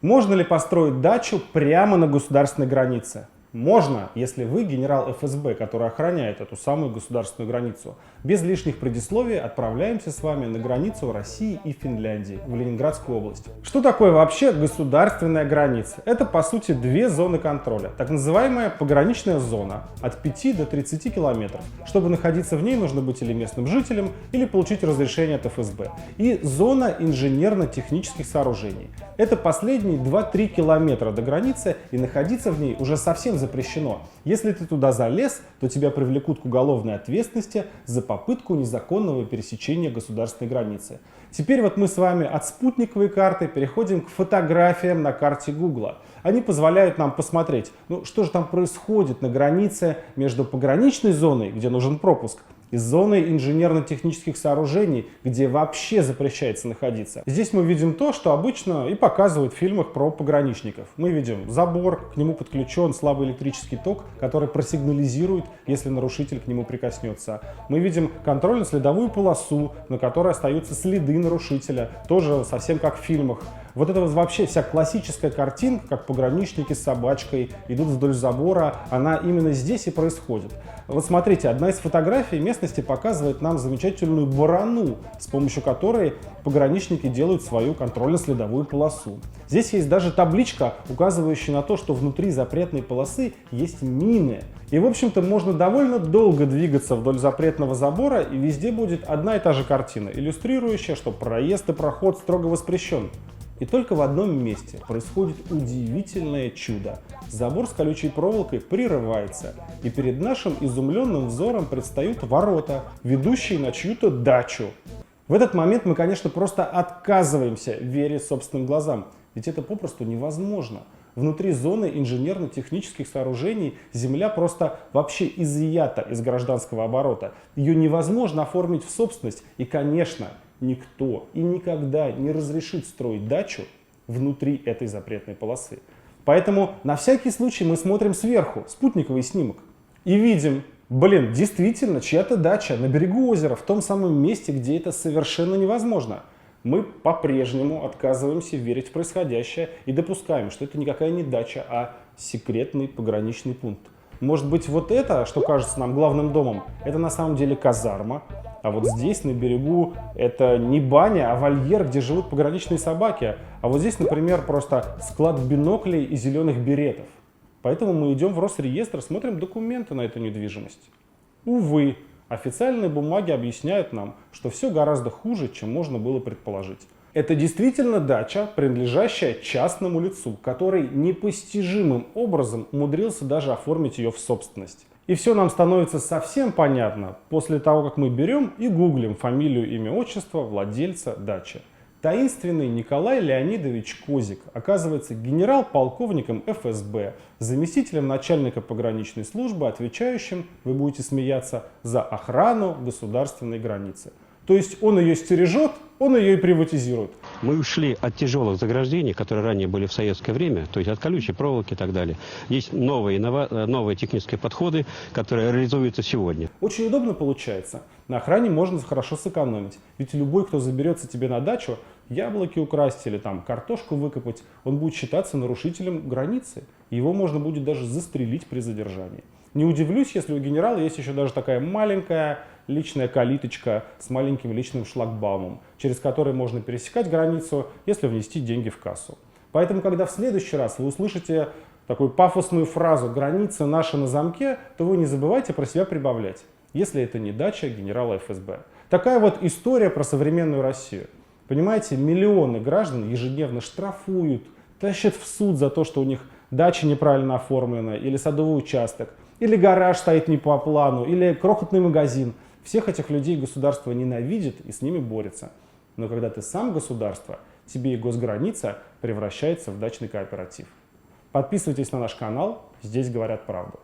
Можно ли построить дачу прямо на государственной границе? Можно, если вы генерал ФСБ, который охраняет эту самую государственную границу. Без лишних предисловий отправляемся с вами на границу России и Финляндии, в Ленинградскую область. Что такое вообще государственная граница? Это, по сути, две зоны контроля. Так называемая пограничная зона от 5 до 30 километров. Чтобы находиться в ней, нужно быть или местным жителем, или получить разрешение от ФСБ. И зона инженерно-технических сооружений. Это последние 2-3 километра до границы, и находиться в ней уже совсем запрещено. Если ты туда залез, то тебя привлекут к уголовной ответственности за попытку незаконного пересечения государственной границы. Теперь вот мы с вами от спутниковой карты переходим к фотографиям на карте Гугла. Они позволяют нам посмотреть, что же там происходит на границе между пограничной зоной, где нужен пропуск, и зоной инженерно-технических сооружений, где вообще запрещается находиться. Здесь мы видим то, что обычно и показывают в фильмах про пограничников. Мы видим забор, к нему подключен слабый электрический ток, который просигнализирует, если нарушитель к нему прикоснется. Мы видим контрольно-следовую полосу, на которой остаются следы нарушителя, тоже совсем как в фильмах. Вот это вот вообще вся классическая картинка, как пограничники с собачкой идут вдоль забора, она именно здесь и происходит. Вот смотрите, одна из фотографий местности показывает нам замечательную барану, с помощью которой пограничники делают свою контрольно-следовую полосу. Здесь есть даже табличка, указывающая на то, что внутри запретной полосы есть мины. И, в общем-то, можно довольно долго двигаться вдоль запретного забора, и везде будет одна и та же картина, иллюстрирующая, что проезд и проход строго воспрещен. И только в одном месте происходит удивительное чудо. Забор с колючей проволокой прерывается, и перед нашим изумленным взором предстают ворота, ведущие на чью-то дачу. В этот момент мы, конечно, просто отказываемся верить собственным глазам, ведь это попросту невозможно. Внутри зоны инженерно-технических сооружений земля просто вообще изъята из гражданского оборота. Ее невозможно оформить в собственность, и, конечно, никто и никогда не разрешит строить дачу внутри этой запретной полосы. Поэтому на всякий случай мы смотрим сверху, спутниковый снимок, и видим, действительно, чья-то дача на берегу озера, в том самом месте, где это совершенно невозможно. Мы по-прежнему отказываемся верить в происходящее и допускаем, что это никакая не дача, а секретный пограничный пункт. Может быть, вот это, что кажется нам главным домом, это на самом деле казарма, а вот здесь, на берегу, это не баня, а вольер, где живут пограничные собаки. А вот здесь, например, просто склад биноклей и зеленых беретов. Поэтому мы идем в Росреестр, смотрим документы на эту недвижимость. Увы, официальные бумаги объясняют нам, что все гораздо хуже, чем можно было предположить. Это действительно дача, принадлежащая частному лицу, который непостижимым образом умудрился даже оформить ее в собственность. И все нам становится совсем понятно после того, как мы берем и гуглим фамилию, имя, отчество владельца дачи. Таинственный Николай Леонидович Козик оказывается генерал-полковником ФСБ, заместителем начальника пограничной службы, отвечающим, вы будете смеяться, за охрану государственной границы. То есть он ее стережет, он ее и приватизирует. Мы ушли от тяжелых заграждений, которые ранее были в советское время, то есть от колючей проволоки и так далее. Есть новые технические подходы, которые реализуются сегодня. Очень удобно получается. На охране можно хорошо сэкономить. Ведь любой, кто заберется тебе на дачу, яблоки украсть или там картошку выкопать, он будет считаться нарушителем границы. Его можно будет даже застрелить при задержании. Не удивлюсь, если у генерала есть еще даже такая маленькая личная калиточка с маленьким личным шлагбаумом, через который можно пересекать границу, если внести деньги в кассу. Поэтому, когда в следующий раз вы услышите такую пафосную фразу «граница наша на замке», то вы не забывайте про себя прибавлять, если это не дача генерала ФСБ. Такая вот история про современную Россию. Понимаете, миллионы граждан ежедневно штрафуют, тащат в суд за то, что у них дача неправильно оформлена, или садовый участок, или гараж стоит не по плану, или крохотный магазин. Всех этих людей государство ненавидит и с ними борется. Но когда ты сам государство, тебе и госграница превращается в дачный кооператив. Подписывайтесь на наш канал, здесь говорят правду.